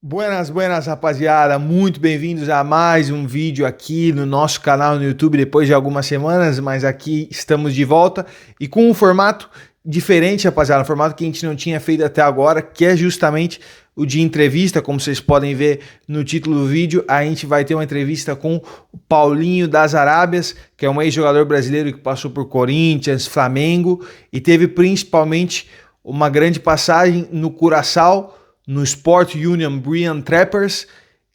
Buenas, buenas, rapaziada. Muito bem-vindos a mais um vídeo aqui no nosso canal no YouTube depois de algumas semanas, mas aqui estamos de volta e com um formato diferente, rapaziada, um formato que a gente não tinha feito até agora, que é justamente o de entrevista. Como vocês podem ver no título do vídeo, a gente vai ter uma entrevista com o Paulinho das Arábias, que é um ex-jogador brasileiro que passou por Corinthians, Flamengo e teve principalmente uma grande passagem no Curaçao, no Sport Union Brian Trappers,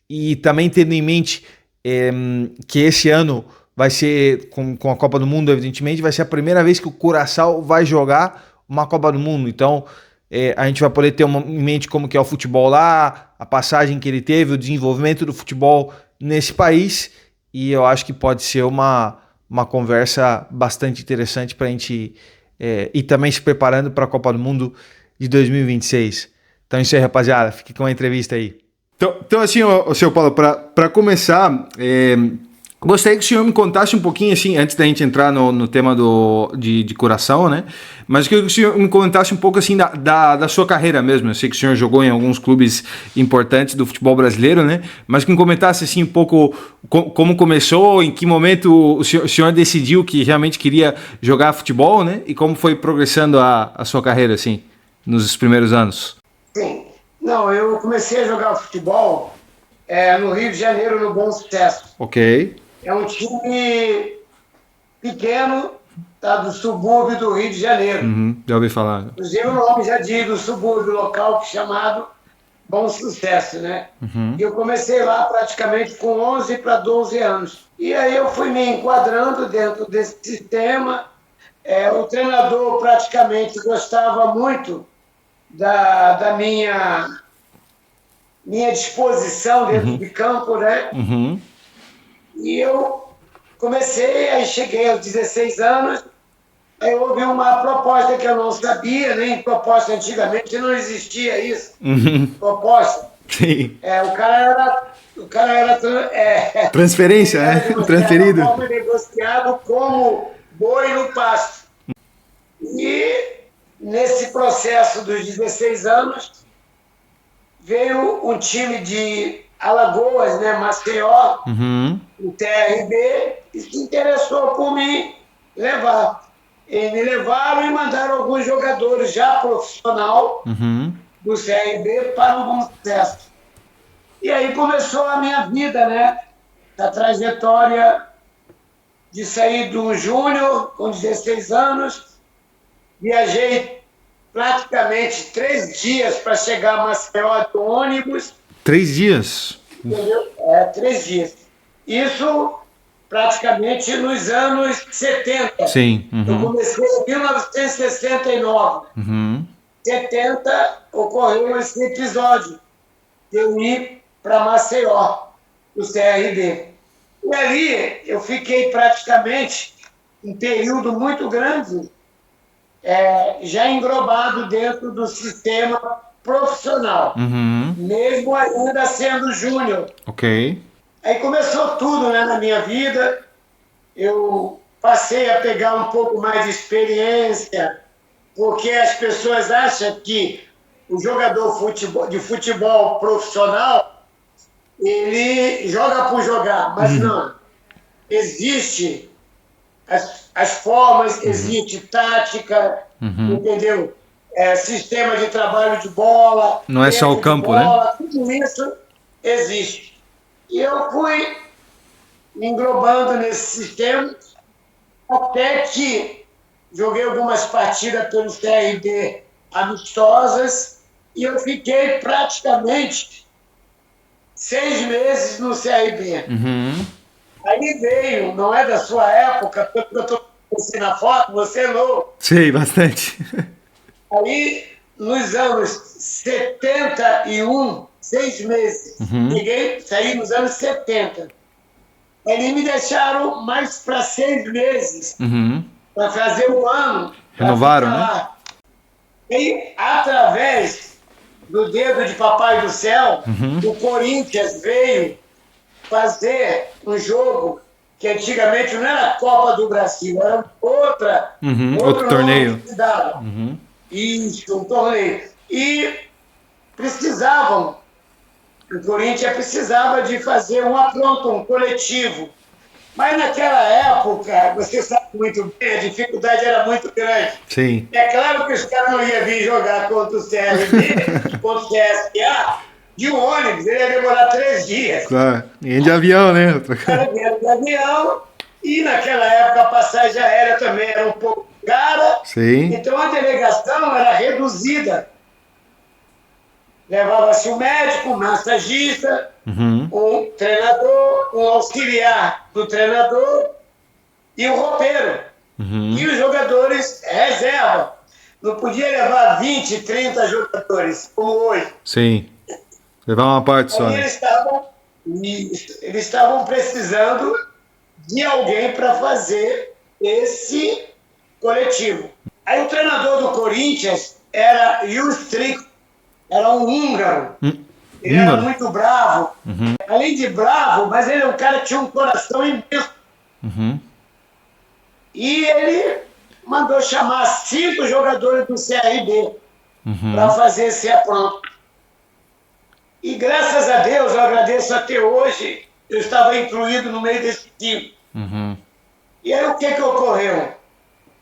e também tendo em mente que esse ano vai ser, com a Copa do Mundo, evidentemente, vai ser a primeira vez que o Curaçao vai jogar uma Copa do Mundo. Então a gente vai poder ter em mente como que é o futebol lá, a passagem que ele teve, o desenvolvimento do futebol nesse país, e eu acho que pode ser uma conversa bastante interessante para a gente ir também se preparando para a Copa do Mundo de 2026. Então é isso aí, rapaziada. Fique com a entrevista aí. Então assim, seu Paulo, para começar, gostaria que o senhor me contasse um pouquinho, assim, antes da gente entrar no tema de Curaçao, né? Mas que o senhor me contasse um pouco, assim, da sua carreira mesmo. Eu sei que o senhor jogou em alguns clubes importantes do futebol brasileiro, né? Mas que me comentasse, assim, um pouco como começou, em que momento o senhor decidiu que realmente queria jogar futebol, né? E como foi progressando a sua carreira, assim, nos primeiros anos. Sim. Não, eu comecei a jogar futebol no Rio de Janeiro, no Bom Sucesso. Ok. É um time pequeno, tá, do subúrbio do Rio de Janeiro. Já ouvi falar. Inclusive o nome já diz, do subúrbio local chamado Bom Sucesso, né? E eu comecei lá praticamente com 11 para 12 anos. E aí eu fui me enquadrando dentro desse sistema. O treinador praticamente gostava muito da minha disposição dentro de campo, né? E eu comecei, aí cheguei aos 16 anos, aí houve uma proposta que eu não sabia, nem proposta antigamente, não existia isso, proposta. Sim. O cara era Transferência, né? Transferido. Negociado como boi no pasto. E nesse processo dos 16 anos, veio um time de Alagoas, né, Maceió, o TRB, e se interessou por me levar. E me levaram e mandaram alguns jogadores já profissional do CRB para o Bom Sucesso. E aí começou a minha vida, né, a trajetória de sair do júnior com 16 anos. Viajei praticamente 3 dias para chegar a Maceió do ônibus. 3 dias? Entendeu? 3 dias. Isso praticamente nos anos 70. Sim. Eu comecei em 1969. 70 ocorreu esse episódio de eu ir para Maceió, do CRB. E ali eu fiquei praticamente um período muito grande já englobado dentro do sistema profissional, mesmo ainda sendo júnior. Ok. Aí começou tudo, né, na minha vida. Eu passei a pegar um pouco mais de experiência, porque as pessoas acham que o jogador de futebol profissional, ele joga por jogar, mas não. Existe as formas, existe tática, entendeu? Sistema de trabalho de bola. Não é só o campo, bola, né? Tudo isso existe. E eu fui me englobando nesse sistema até que joguei algumas partidas pelo CRB amistosas e eu fiquei praticamente 6 meses no CRB. Aí veio, não é da sua época, porque eu estou na foto, você é novo. Sei, bastante. Aí, nos anos 71, 6 meses, saí nos anos 70. Eles me deixaram mais para 6 meses, para fazer um ano. Renovaram, né? E, através do dedo de Papai do Céu, o Corinthians veio fazer um jogo que antigamente não era a Copa do Brasil, era outro torneio. Isso, um torneio. E precisavam O Corinthians precisava de fazer um apronto, um coletivo. Mas naquela época, você sabe muito bem, a dificuldade era muito grande. Sim. É claro que os caras não iam vir jogar contra o CRB, contra o CSA, de um ônibus, ele ia demorar 3 dias. Claro. E de avião, né? Era de avião, e naquela época a passagem aérea também era um pouco cara. Sim. Então a delegação era reduzida. Levava-se um médico, um massagista, um treinador, um auxiliar do treinador e um roupeiro. E os jogadores reserva. Não podia levar 20, 30 jogadores, como hoje. Sim. Levar uma parte só. Aí eles estavam precisando de alguém para fazer esse coletivo. Aí o treinador do Corinthians era Justric, era um húngaro. Ele era muito bravo. Além de bravo, mas ele é um cara que tinha um coração imenso. E ele mandou chamar 5 jogadores do CRB para fazer esse apronto. E graças a Deus, eu agradeço até hoje, eu estava incluído no meio desse time. E aí o que ocorreu?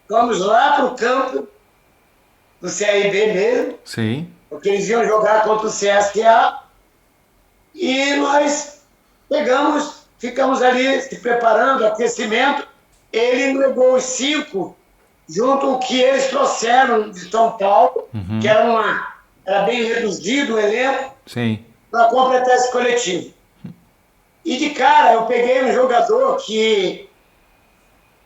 Vamos lá para o campo do CRB mesmo. Sim. Porque eles iam jogar contra o CSA. E nós ficamos ali se preparando, aquecimento. Ele levou os 5 junto ao que eles trouxeram de São Paulo, que era bem reduzido o elenco, para completar esse coletivo. E de cara eu peguei um jogador que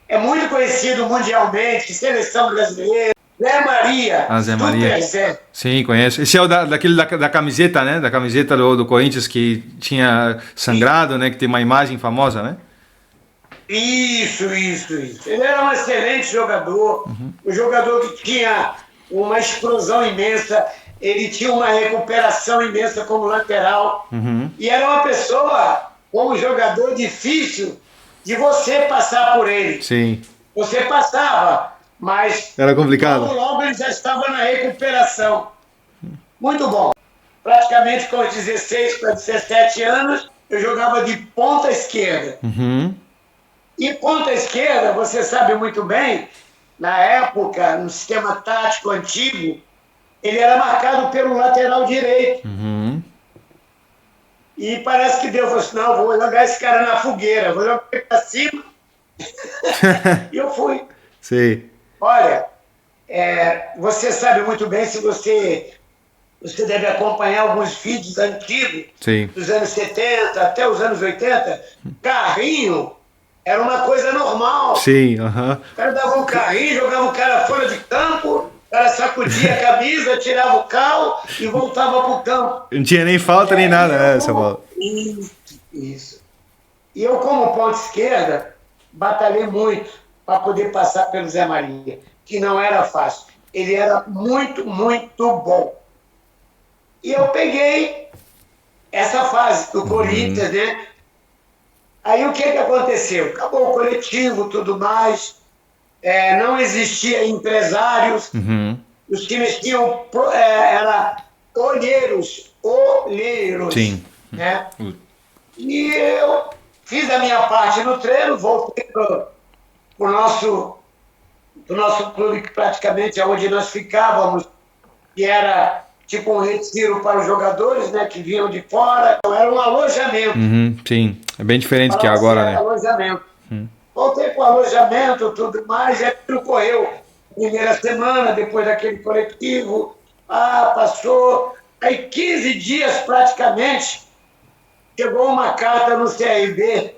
é muito conhecido mundialmente, seleção brasileira, Zé Maria. Zé Maria. Sim, conheço. Esse é o daquele da camiseta, né? Da camiseta do Corinthians que tinha sangrado, né? Que tem uma imagem famosa, né? Isso. Ele era um excelente jogador, um jogador que tinha uma explosão imensa, ele tinha uma recuperação imensa como lateral, e era uma pessoa, como jogador, difícil de você passar por ele. Sim. Você passava, mas era complicado. Logo ele já estava na recuperação. Muito bom. Praticamente com os 16 para 17 anos, eu jogava de ponta esquerda. E ponta esquerda, você sabe muito bem, na época, no sistema tático antigo, ele era marcado pelo lateral direito. E parece que Deus falou assim, não, vou jogar esse cara na fogueira, vou jogar ele para cima. E eu fui. Sim. Olha, você sabe muito bem, se você deve acompanhar alguns vídeos antigos, dos anos 70 até os anos 80, carrinho era uma coisa normal. Sim, O cara dava um carrinho, jogava o cara fora de campo, o cara sacudia a camisa, tirava o cal e voltava para o campo. Não tinha nem falta nem nada, né, essa bola. Isso. E eu, como ponta esquerda, batalhei muito para poder passar pelo Zé Maria, que não era fácil. Ele era muito, muito bom. E eu peguei essa fase do Corinthians, né? Aí o que aconteceu? Acabou o coletivo, tudo mais, não existia empresários, os times tinham, olheiros, Sim. Né? E eu fiz a minha parte no treino, voltei para o nosso clube, que praticamente é onde nós ficávamos, que era tipo um retiro para os jogadores, né, que vinham de fora. Então, era um alojamento. Sim, é bem diferente que agora, né? Alojamento. Voltei para o alojamento, tudo mais, e aquilo correu. Primeira semana, depois daquele coletivo, passou. Aí 15 dias praticamente, chegou uma carta no CRB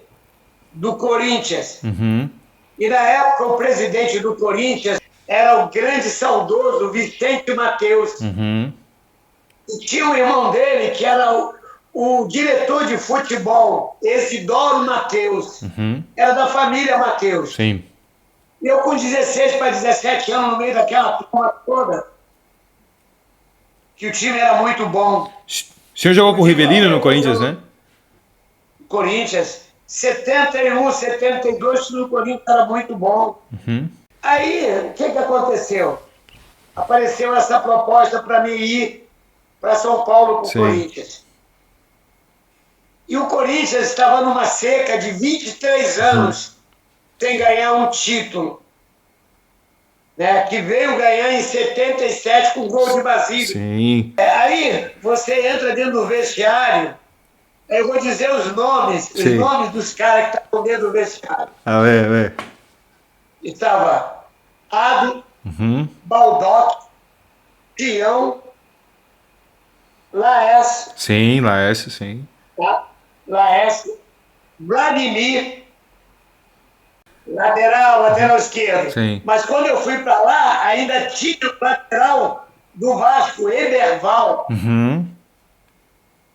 do Corinthians. E na época o presidente do Corinthians era o grande saudoso Vicente Mateus. E tinha um irmão dele que era o diretor de futebol, Isidoro Mateus. Era da família Mateus. Sim. E eu com 16 para 17 anos, no meio daquela turma toda, que o time era muito bom. O senhor jogou com o Rivelino no Corinthians, né? Corinthians, 71, 72, no Corinthians era muito bom. Aí, o que aconteceu? Apareceu essa proposta para mim ir para São Paulo com o Corinthians. E o Corinthians estava numa seca de 23 anos sem ganhar um título, né? Que veio ganhar em 77 com gol de Basílio. Sim. Aí você entra dentro do vestiário, eu vou dizer os nomes dos caras que estavam dentro do vestiário. A ver. Estava Ado, Baldock, Tião, Laércio. Sim, Laércio, sim. Tá? Laércio, Vladimir, lateral esquerdo. Sim. Mas quando eu fui para lá, ainda tinha o lateral do Vasco, Eberval,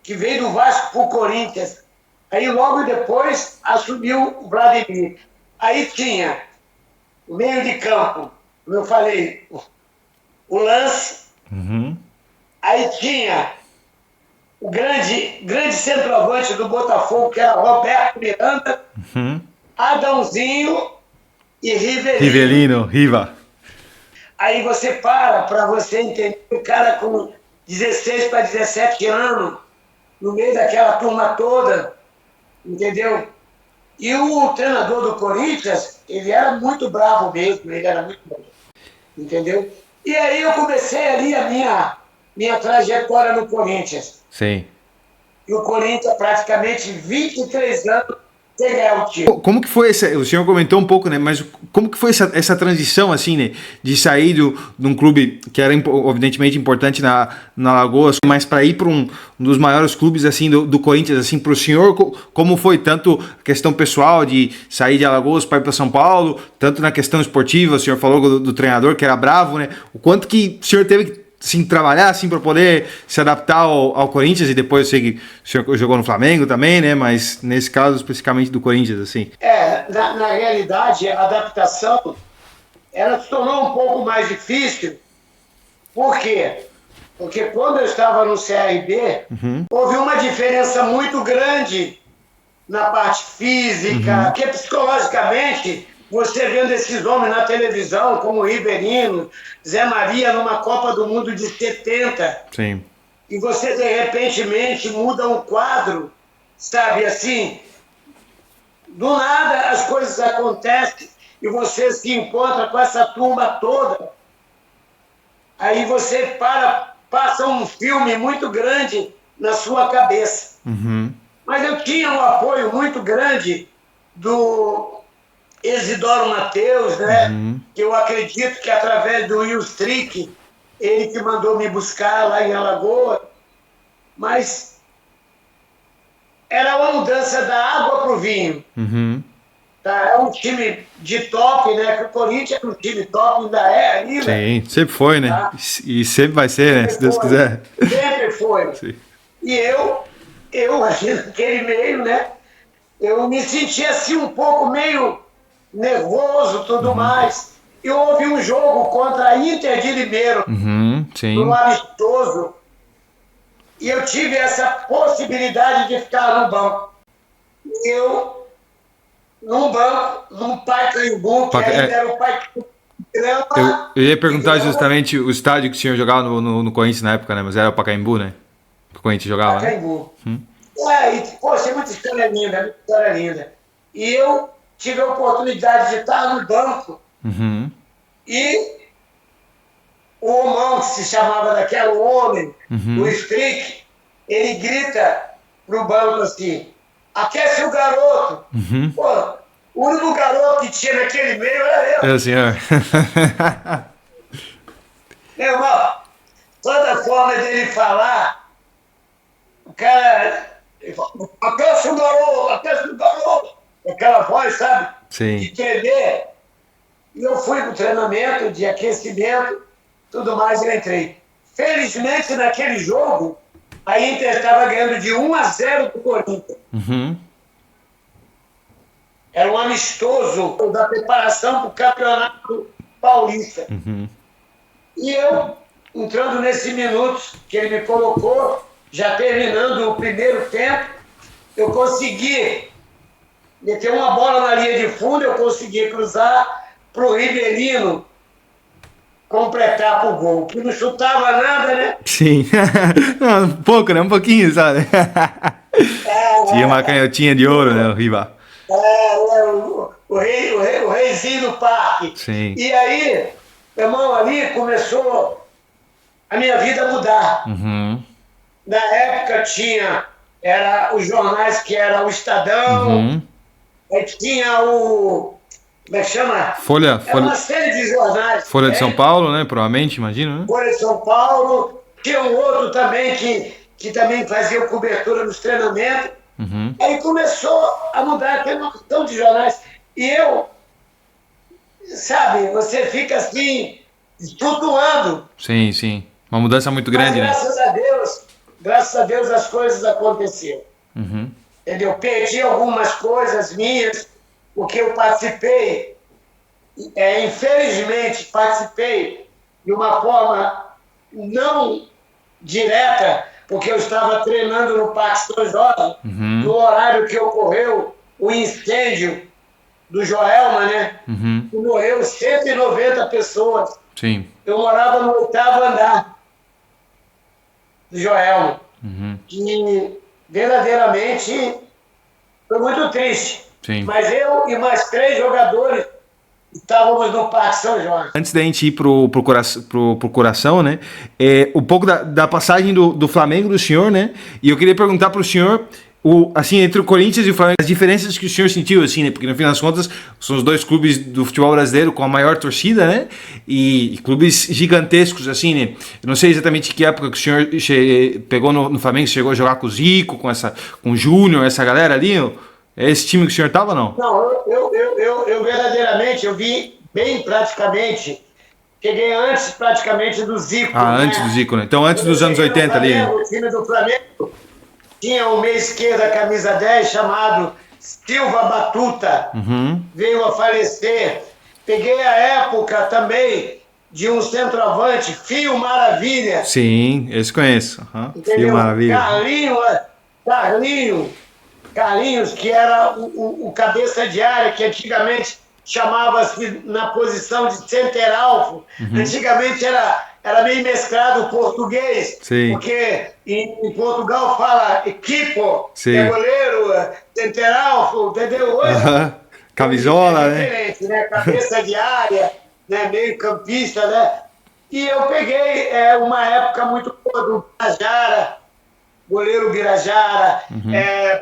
que veio do Vasco para o Corinthians. Aí logo depois assumiu o Vladimir. Aí tinha o meio de campo, como eu falei, o Lance. Aí tinha o grande centroavante do Botafogo, que era Roberto Miranda, Adãozinho e Rivelino. Riva. Aí você para você entender o cara com 16 para 17 anos, no meio daquela turma toda, entendeu? E o treinador do Corinthians, ele era muito bravo mesmo, ele era muito bravo, entendeu? E aí eu comecei ali a minha trajetória no Corinthians. Sim. E o Corinthians praticamente 23 anos sem ganhar o título. Como que foi essa, o senhor comentou um pouco, né, mas como que foi essa transição, assim, né, de sair de um clube que era evidentemente importante na Alagoas, mas para ir para um dos maiores clubes, assim, do Corinthians, assim, para o senhor, como foi tanto a questão pessoal de sair de Alagoas para ir para São Paulo, tanto na questão esportiva, o senhor falou do treinador que era bravo, né, o quanto que o senhor teve que assim, trabalhar assim para poder se adaptar ao Corinthians, e depois eu sei que o senhor jogou no Flamengo também, né? Mas nesse caso especificamente do Corinthians, assim. Na realidade, a adaptação ela se tornou um pouco mais difícil. Por quê? Porque quando eu estava no CRB, houve uma diferença muito grande na parte física, porque psicologicamente você vendo esses homens na televisão, como o Rivelino, Zé Maria, numa Copa do Mundo de 70. Sim. E você, de repentemente, muda um quadro, sabe, assim, do nada as coisas acontecem e você se encontra com essa turma toda. Aí você passa um filme muito grande na sua cabeça. Mas eu tinha um apoio muito grande do Isidoro Mateus, né? Que eu acredito que através do Will Strick, ele que mandou me buscar lá em Alagoas, mas era uma mudança da água para o vinho. Tá? É um time de top, né? Que o Corinthians é um time top, ainda é ainda. Sim, sempre foi, né? Tá? E sempre vai ser, né? Se Deus quiser. Sempre foi. Sim. E eu aqui naquele meio, né? Eu me senti assim um pouco meio nervoso, tudo mais. E houve um jogo contra a Inter de Limeiro, um amistoso, e eu tive essa possibilidade de ficar no banco. Eu, num banco, num Pacaembu, que ainda era o Pacaembu. Eu ia perguntar justamente o estádio que o senhor jogava no Corinthians na época, né? Mas era o Pacaembu, né? O Corinthians jogava, Pacaembu. E, poxa, muita história linda. E eu tive a oportunidade de estar no banco e o Omão, que se chamava daquele homem, o Strick, ele grita pro banco assim, aquece o garoto. Pô, o único garoto que tinha naquele meio era eu. É, senhor. Meu irmão, toda forma dele falar, o cara... Aquece o garoto. Aquela voz, sabe? Sim. De tremer. E eu fui pro treinamento de aquecimento, tudo mais, eu entrei. Felizmente, naquele jogo, a Inter estava ganhando de 1-0 pro Corinthians. Era um amistoso da preparação pro Campeonato Paulista. E eu, entrando nesses minutos que ele me colocou, já terminando o primeiro tempo, eu consegui meter uma bola na linha de fundo, eu consegui cruzar para o Rivelino completar para o gol, que não chutava nada, né? Sim, não, um pouco, né? Um pouquinho, sabe? Tinha uma canhotinha de ouro, né, o Riva? O reizinho do parque. Sim. E aí, meu irmão, ali começou a minha vida a mudar. Uhum. Na época era os jornais que era o Estadão, Uhum. aí tinha o... Como é que chama? Folha, Era uma série de jornais. Folha de São Paulo, né? Provavelmente, imagino, né? Folha de São Paulo. Tinha um outro também que também fazia cobertura nos treinamentos. Uhum. Aí começou a mudar aquele montão de jornais. E eu, sabe, você fica assim, flutuando. Sim, sim. Uma mudança muito Mas grande, né? graças a Deus as coisas aconteceram. Uhum. Entendeu? Perdi algumas coisas minhas, porque eu participei, infelizmente participei de uma forma não direta, porque eu estava treinando no Parque São Jorge, no horário que ocorreu o incêndio do Joelma, né? Uhum. E morreu 190 pessoas. Sim. Eu morava no 8º andar do Joelma. Uhum. E verdadeiramente foi muito triste. Sim. Mas eu e mais 3 jogadores estávamos no Parque São Jorge. Antes da gente ir pro coração, né? Um pouco da passagem do Flamengo do senhor, né? E eu queria perguntar pro senhor, assim, entre o Corinthians e o Flamengo, as diferenças que o senhor sentiu, assim, né? Porque no fim das contas, são os dois clubes do futebol brasileiro com a maior torcida, né? E clubes gigantescos, assim, né? Eu não sei exatamente que época que o senhor pegou no Flamengo, chegou a jogar com o Zico, com o Júnior, essa galera ali, é esse time que o senhor tava ou não? Não, eu verdadeiramente, eu vi bem praticamente, cheguei antes praticamente do Zico. Ah, antes do Zico, né? Então antes dos anos 80 ali. O time do Flamengo tinha um meia esquerda, camisa 10, chamado Silva Batuta. Uhum. Veio a falecer. Peguei a época também de um centroavante, Fio Maravilha. Sim, esse conheço. Uhum. Fio Maravilha. Carlinhos, que era o cabeça de área, que antigamente chamava-se na posição de centeralfo. Uhum. Antigamente era meio mesclado o português, sim. porque em Portugal fala equipo, é goleiro, centeralfo, entendeu? Hoje, camisola, né? Diferente, né? Cabeça de área, né? Meio campista, né? E eu peguei uma época muito boa do Birajara, goleiro Birajara,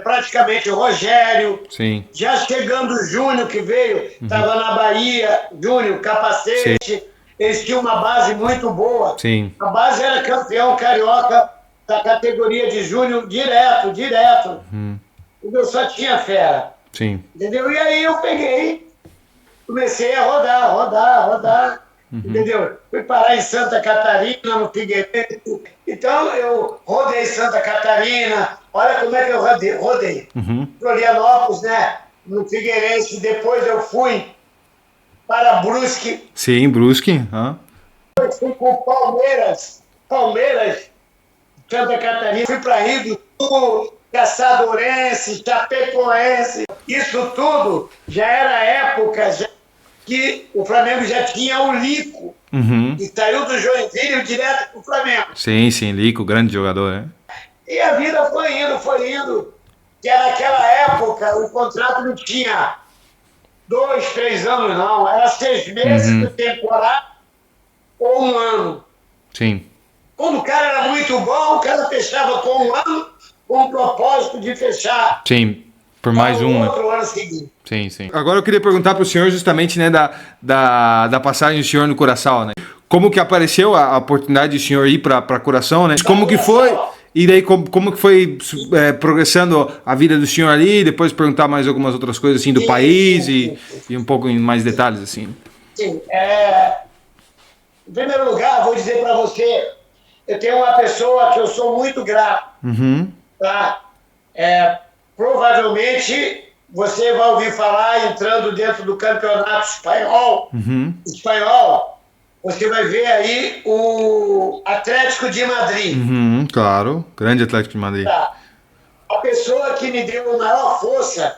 praticamente o Rogério. Sim. Já chegando o Júnior, que veio, estava na Bahia, Júnior, capacete. Sim. Eles tinham uma base muito boa. Sim. A base era campeão carioca da categoria de Júnior direto. Eu só tinha fera. Sim. Entendeu? E aí eu peguei, comecei a rodar. Entendeu? Fui parar em Santa Catarina, no Figueirense. Então eu rodei Santa Catarina. Olha como é que eu rodei. Florianópolis, né? No Figueirense. Depois eu fui para Brusque. Sim, Brusque. Fui com Palmeiras, Santa Catarina. Fui para Rio do Sul, Caçadorense, Chapecoense. Isso tudo já era época que o Flamengo já tinha o Lico. E saiu do Joinville direto para o Flamengo. Sim, Lico, grande jogador, né? E a vida foi indo. Que naquela época o contrato não tinha 2, 3 anos, não. Era 6 meses de temporada ou 1 ano. Sim. Quando o cara era muito bom, o cara fechava com 1 ano, com o propósito de fechar. Sim, por mais um, outro ano seguinte. Sim. Agora eu queria perguntar para o senhor justamente, né, da passagem do senhor no Curaçao, né? Como que apareceu a oportunidade de o senhor ir para Curaçao, né? Como que foi? E daí como que foi progressando a vida do senhor ali? Depois perguntar mais algumas outras coisas assim do país e um pouco em mais detalhes assim. Sim. Em primeiro lugar, vou dizer para você, eu tenho uma pessoa que eu sou muito grato. Tá? Provavelmente você vai ouvir falar, entrando dentro do campeonato espanhol, você vai ver aí o Atlético de Madrid. Claro, grande Atlético de Madrid. Tá. A pessoa que me deu a maior força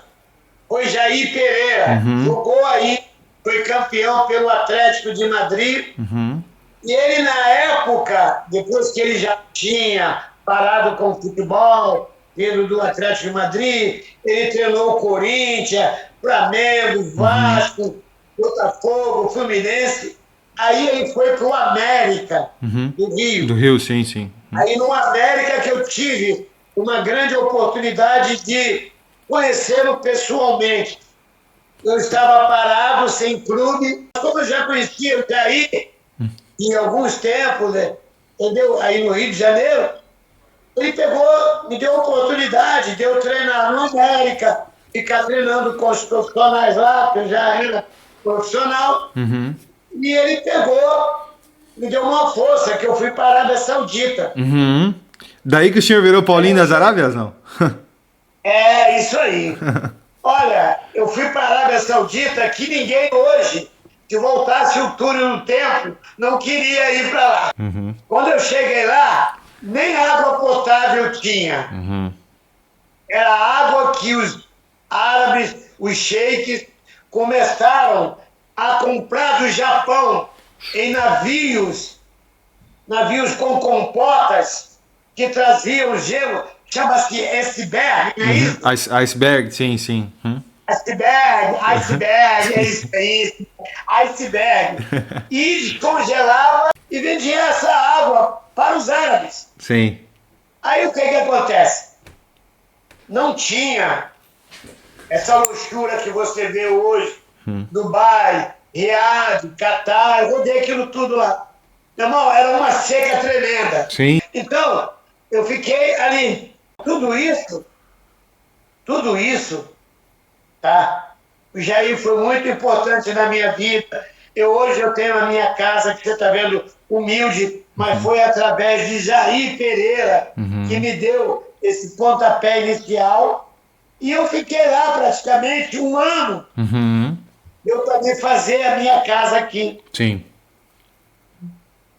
foi Jair Pereira. Jogou aí, foi campeão pelo Atlético de Madrid. E ele, na época, depois que ele já tinha parado com o futebol, vindo do Atlético de Madrid, ele treinou o Corinthians, Flamengo, Vasco, Botafogo, Fluminense. Aí ele foi para o América, do Rio. Do Rio, sim, sim. Aí no América que eu tive uma grande oportunidade de conhecê-lo pessoalmente. Eu estava parado, sem clube. Como eu já conhecia o Jair, em alguns tempos, né, entendeu? Aí no Rio de Janeiro, ele pegou, me deu a oportunidade de eu treinar no América, ficar treinando com os profissionais lá, que eu já era profissional. E ele pegou, me deu uma força, que eu fui para a Arábia Saudita. Daí que o senhor virou Paulinho das Arábias, não? É, isso aí. Olha, eu fui para a Arábia Saudita que ninguém hoje, se voltasse o túnel no tempo, não queria ir para lá. Quando eu cheguei lá, nem água potável tinha. Era água que os árabes, os sheiks, começaram a comprar do Japão em navios com compotas que traziam gelo, chama-se iceberg, não é isso? Iceberg, sim, sim. Iceberg, é isso aí, iceberg. E descongelava e vendia essa água para os árabes. Sim. Aí o que acontece? Não tinha essa luxúria que você vê hoje, Dubai, Riad, Catar, eu rodei aquilo tudo lá. Meu irmão, era uma seca tremenda. Sim. Então, eu fiquei ali. Tudo isso, tá? O Jair foi muito importante na minha vida. Hoje eu tenho a minha casa, que você está vendo, humilde, mas foi através de Jair Pereira que me deu esse pontapé inicial. E eu fiquei lá praticamente um ano. Eu também fazer a minha casa aqui. Sim.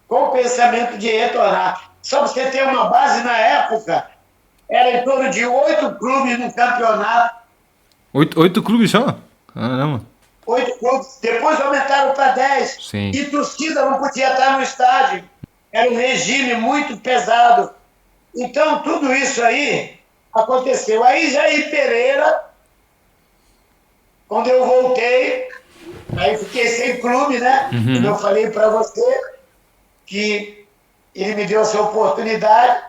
Com o pensamento de retornar. Só para você ter uma base, na época, era em torno de 8 clubes no campeonato. 8 clubes só? Caramba. 8 clubes. Depois aumentaram para 10. Sim. E torcida não podia estar no estádio. Era um regime muito pesado. Então, tudo isso aí aconteceu. Aí, Jair Pereira, quando eu voltei, aí fiquei sem clube, né? Como eu falei para você, que ele me deu essa oportunidade.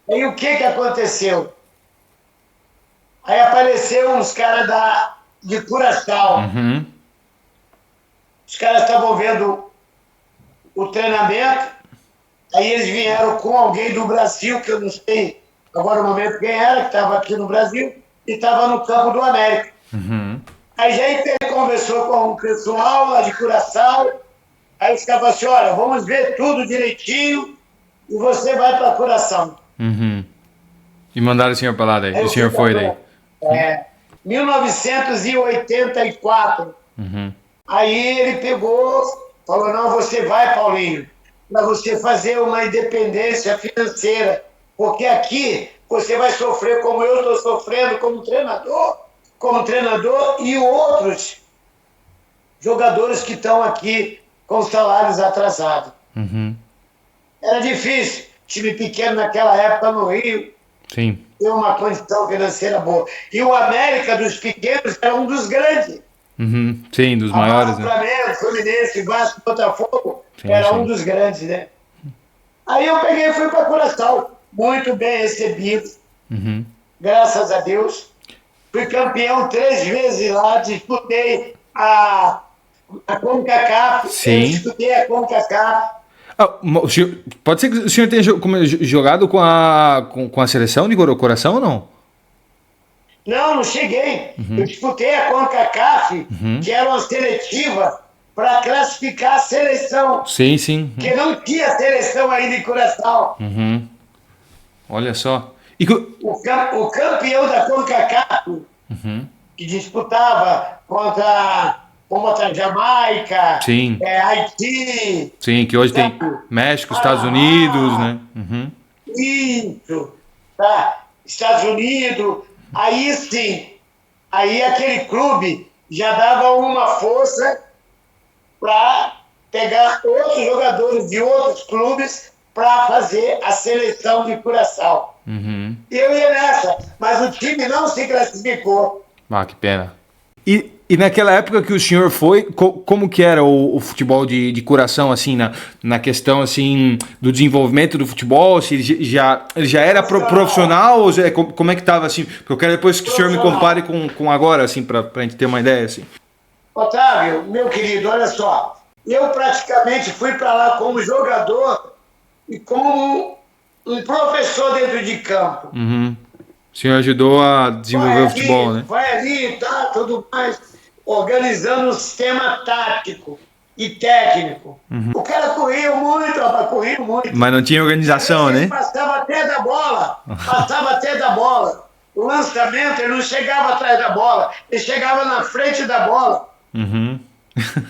Aí o que aconteceu? Aí apareceram uns caras de Curaçao. Os caras estavam vendo o treinamento, aí eles vieram com alguém do Brasil, que eu não sei agora no momento quem era, que estava aqui no Brasil, e estava no campo do América. Aí já ele conversou com o pessoal lá de Curaçao, aí os caras falaram assim, olha, vamos ver tudo direitinho e você vai para Curaçao. E mandaram o senhor para lá daí? Aí o senhor foi daí? 1984. Aí ele pegou, falou, não, você vai, Paulinho, para você fazer uma independência financeira, porque aqui você vai sofrer como eu estou sofrendo como treinador e outros jogadores que estão aqui com salários atrasados. Era difícil, time pequeno naquela época no Rio, Sim. ter uma condição financeira boa. E o América dos pequenos era um dos grandes. Sim, dos maiores, né? Flamengo, Fluminense, Vasco, Botafogo, Sim, era sim. um dos grandes, né? Aí eu peguei e fui para Curaçao, muito bem recebido, graças a Deus. Fui campeão 3 vezes lá, disputei a CONCACAF, Sim. eu disputei a CONCACAF. Pode ser que o senhor tenha jogado com a seleção de coração ou não? Não, não cheguei. Eu disputei a CONCACAF, que era uma seletiva para classificar a seleção. Sim, sim. Porque não tinha seleção ainda em Curaçao. Olha só. O campeão da CONCACAF, que disputava contra a Jamaica, Sim. Haiti. Sim, que hoje tem México, Estados Unidos, né? Isso, tá? Estados Unidos. Aí sim, aí aquele clube já dava uma força para pegar outros jogadores de outros clubes para fazer a seleção de Curaçao. E eu ia nessa, mas o time não se classificou. Ah, que pena. E naquela época que o senhor foi, como que era o futebol de Curação, assim, na questão, assim, do desenvolvimento do futebol? Se ele já era profissional ou como é que tava, assim? Porque eu quero depois que o senhor me compare com agora, assim, pra gente ter uma ideia, assim. Otávio, meu querido, olha só. Eu praticamente fui para lá como jogador e como um professor dentro de campo. Uhum. O senhor ajudou a desenvolver o futebol, né? Vai ali e tá, tudo mais, organizando um sistema tático e técnico. Uhum. O cara corria muito, rapaz, corria muito. Mas não tinha organização, né? Passava até da bola, passava até da bola. O lançamento, ele não chegava atrás da bola, ele chegava na frente da bola. Uhum.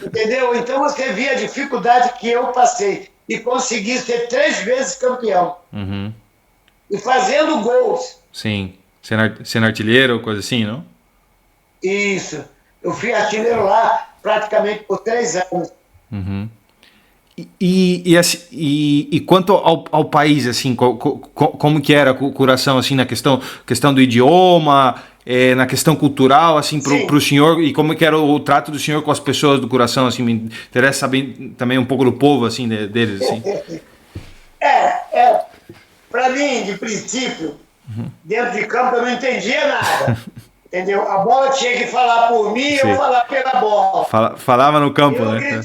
Entendeu? Então você via a dificuldade que eu passei e consegui ser 3 vezes campeão. Uhum. E fazendo gols. Sim. Sendo artilheiro ou coisa assim, não? Isso. Eu fui artilheiro lá praticamente por 3 anos. Uhum. E quanto ao país, assim, como que era a Curação, assim, na questão do idioma, na questão cultural, assim, pro senhor, e como que era o trato do senhor com as pessoas do Curação, assim, me interessa saber também um pouco do povo, assim, deles, assim. Para mim, de princípio, dentro de campo eu não entendia nada. Entendeu? A bola tinha que falar por mim, eu falar pela bola. Falava no campo, eu né?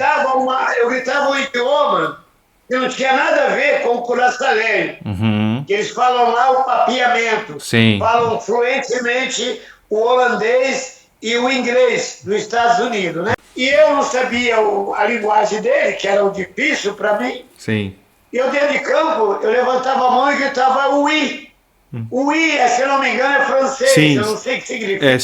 Eu gritava um idioma que não tinha nada a ver com o curaçalenho. Uhum. Que eles falam lá o papiamento. Sim. Falam fluentemente o holandês e o inglês dos Estados Unidos, né? E eu não sabia a linguagem dele, que era o difícil para mim. Sim. E eu dentro de campo, eu levantava a mão e gritava oui. O oui, se eu não me engano, é francês, sim. Eu não sei o que significa.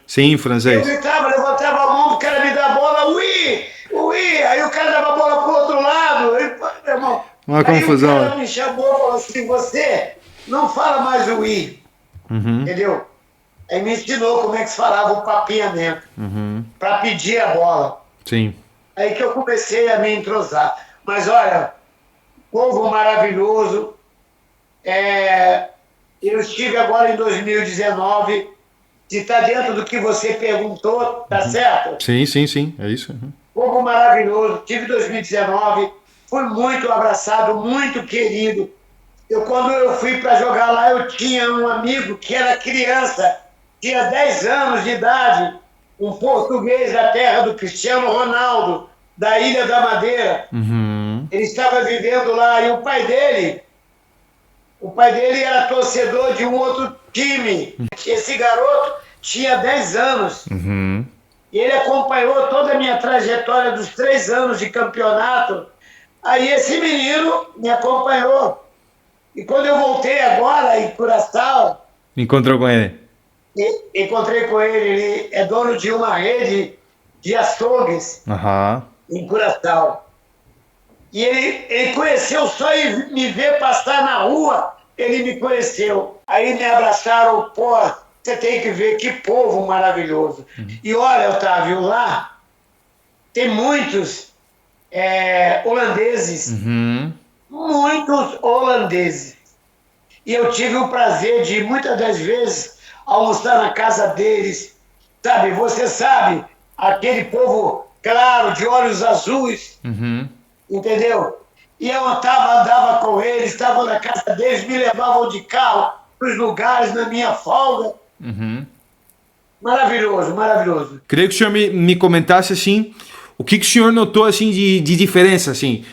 Sim, francês. Eu gritava, levantava a mão, o cara me dá a bola, oui, oui. Aí o cara dava a bola pro outro lado. Uma confusão. Aí o cara me chamou e falou assim, você não fala mais o oui. Uhum. Entendeu? Aí me ensinou como é que se falava o papiamento. Uhum. Para pedir a bola. Sim. Aí que eu comecei a me entrosar. Mas olha, povo maravilhoso. Eu estive agora em 2019, se está dentro do que você perguntou, tá certo? Sim, é isso. Uhum. Povo maravilhoso, tive 2019, fui muito abraçado, muito querido. Quando eu fui para jogar lá, eu tinha um amigo que era criança, tinha 10 anos de idade, um português da terra do Cristiano Ronaldo, da Ilha da Madeira. Uhum. Ele estava vivendo lá e o pai dele era torcedor de um outro time. Esse garoto tinha 10 anos. Uhum. E ele acompanhou toda a minha trajetória dos 3 anos de campeonato. Aí esse menino me acompanhou. E quando eu voltei agora em Curaçao... Encontrou com ele? Encontrei com ele. Ele é dono de uma rede de açougues em Curaçao. E ele conheceu só em me ver passar na rua, ele me conheceu. Aí me abraçaram, pô, você tem que ver que povo maravilhoso. Uhum. E olha, Otávio, lá tem muitos holandeses. Uhum. Muitos holandeses. E eu tive o prazer de, muitas das vezes, almoçar na casa deles. Sabe, você sabe, aquele povo claro, de olhos azuis. Uhum. Entendeu? E eu andava com eles, estava na casa deles, me levavam de carro para os lugares na minha folga. Uhum. Maravilhoso, maravilhoso. Queria que o senhor me comentasse assim, o que o senhor notou assim de diferença assim,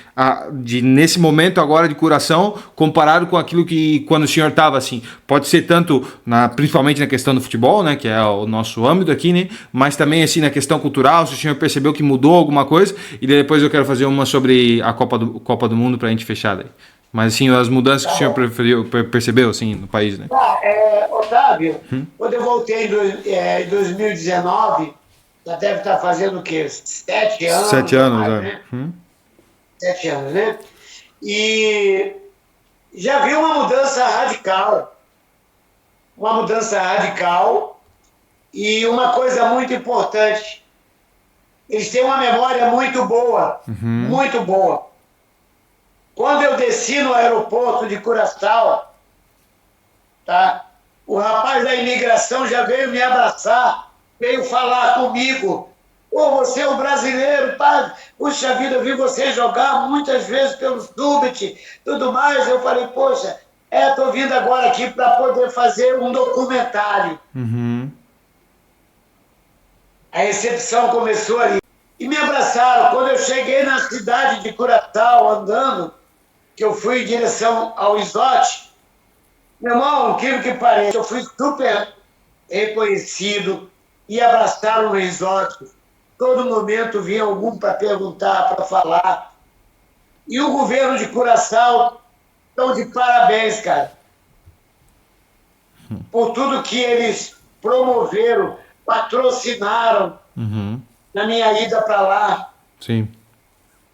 nesse momento agora de Curação, comparado com aquilo que quando o senhor estava assim, pode ser tanto principalmente na questão do futebol, né, que é o nosso âmbito aqui, né, mas também assim na questão cultural, se o senhor percebeu que mudou alguma coisa, e depois eu quero fazer uma sobre a Copa do Mundo para a gente fechar daí. Mas assim, as mudanças que o senhor percebeu assim no país, né? Otávio, quando eu voltei em 2019, já deve estar fazendo o quê? 7 anos? 7 anos, mais, né? 7 anos, né? E já vi uma mudança radical. Uma mudança radical e uma coisa muito importante. Eles têm uma memória muito boa, muito boa. Quando eu desci no aeroporto de Curaçao, tá? O rapaz da imigração já veio me abraçar, veio falar comigo. Pô, você é um brasileiro, pá, puxa vida, eu vi você jogar muitas vezes pelo Subit, tudo mais. Eu falei, poxa, tô vindo agora aqui para poder fazer um documentário. Uhum. A recepção começou ali. E me abraçaram. Quando eu cheguei na cidade de Curaçao, andando, que eu fui em direção ao Isote, meu irmão, aquilo que pareça, eu fui super reconhecido e abraçaram no Isote. Todo momento vinha algum para perguntar, para falar. E o governo de Curaçao estão de parabéns, cara, por tudo que eles promoveram, patrocinaram na minha ida para lá. Sim.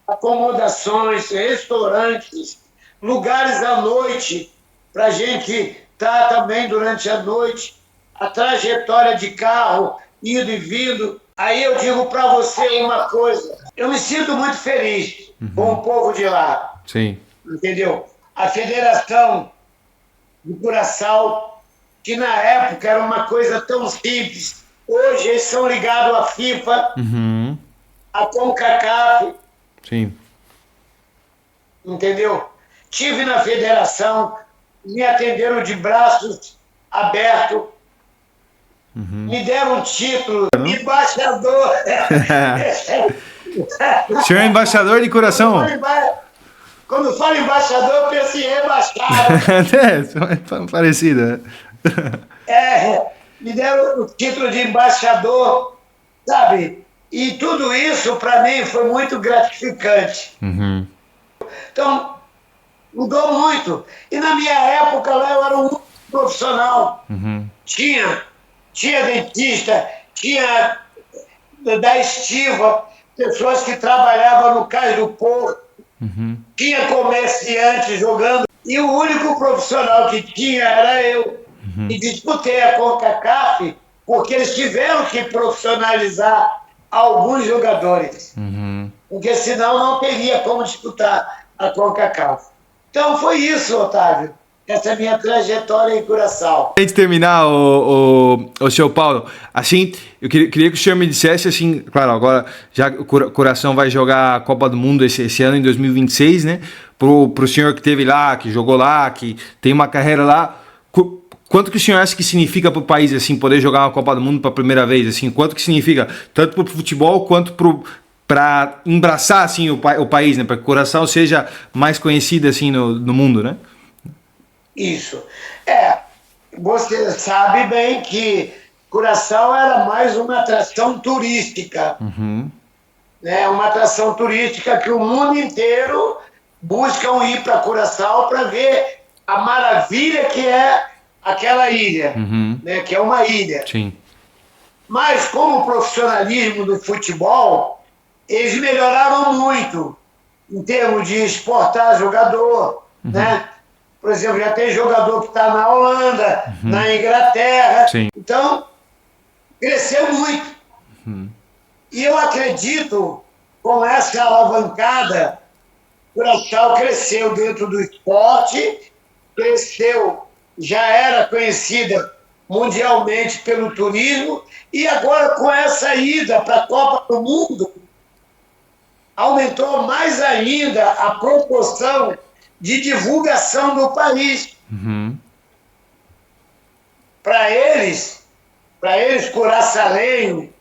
Acomodações, restaurantes, lugares à noite, para a gente estar também durante a noite, a trajetória de carro, indo e vindo. Aí eu digo para você uma coisa, eu me sinto muito feliz com o povo de lá. Sim. Entendeu? A Federação de Curaçao, que na época era uma coisa tão simples, hoje eles são ligados à FIFA, à CONCACAF. Sim. Entendeu? Tive na federação, me atenderam de braços abertos, me deram um título, embaixador. O senhor é embaixador de Curaçao? Quando falo embaixador, eu penso em rebaixado. É parecida. Me deram o título de embaixador, sabe? E tudo isso, para mim, foi muito gratificante. Então, mudou muito. E na minha época, lá eu era um único profissional. Tinha dentista, tinha da estiva, pessoas que trabalhavam no Cais do Porto, tinha comerciante jogando, e o único profissional que tinha era eu. E disputei a CONCACAF porque eles tiveram que profissionalizar alguns jogadores, porque senão não teria como disputar a CONCACAF. Então foi isso, Otávio. Essa é a minha trajetória em Curaçao. Antes de terminar, o senhor Paulo, assim, eu queria que o senhor me dissesse, assim, claro, agora já o Curaçao vai jogar a Copa do Mundo esse ano, em 2026, né? Pro senhor que teve lá, que jogou lá, que tem uma carreira lá, quanto que o senhor acha que significa para o país, assim, poder jogar uma Copa do Mundo pela primeira vez, assim? Quanto que significa, tanto para o futebol, quanto para embraçar, assim, o país, né? Para que o Curaçao seja mais conhecido, assim, no mundo, né? Isso. Você sabe bem que Curaçao era mais uma atração turística. Né? Uma atração turística que o mundo inteiro buscam ir para Curaçao para ver a maravilha que é aquela ilha, né? Que é uma ilha. Sim. Mas como o profissionalismo do futebol, eles melhoraram muito em termos de exportar jogador, né? Por exemplo, já tem jogador que está na Holanda, na Inglaterra. Sim. Então, cresceu muito. E eu acredito, com essa alavancada, o Curaçao cresceu dentro do esporte, cresceu, já era conhecida mundialmente pelo turismo, e agora com essa ida para a Copa do Mundo, aumentou mais ainda a proporção de divulgação do país. Para eles, curaçalenho,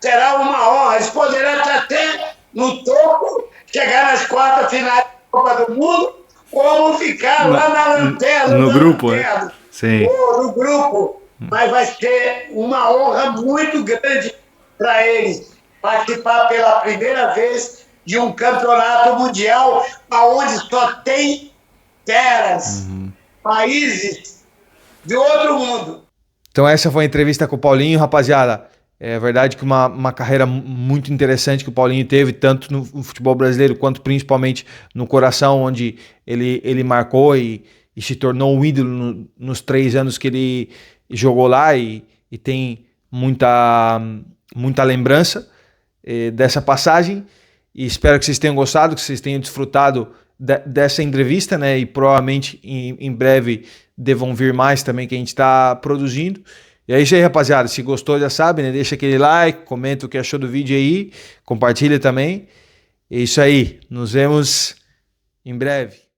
será uma honra. Eles poderão estar até no topo, chegar nas quartas finais da Copa do Mundo, como ficar lá na lanterna. No grupo, né? Sim. Ou no grupo. Mas vai ser uma honra muito grande para eles participar pela primeira vez de um campeonato mundial onde só tem terras, países de outro mundo. Então essa foi a entrevista com o Paulinho, rapaziada. É verdade que uma carreira muito interessante que o Paulinho teve, tanto no futebol brasileiro, quanto principalmente no Curaçao, onde ele marcou e se tornou um ídolo nos 3 anos que ele jogou lá, e tem muita lembrança dessa passagem. E espero que vocês tenham gostado, que vocês tenham desfrutado dessa entrevista, né? E provavelmente em breve devam vir mais também que a gente está produzindo. E é isso aí, rapaziada. Se gostou, já sabe, né? Deixa aquele like, comenta o que achou do vídeo aí, compartilha também. É isso aí. Nos vemos em breve.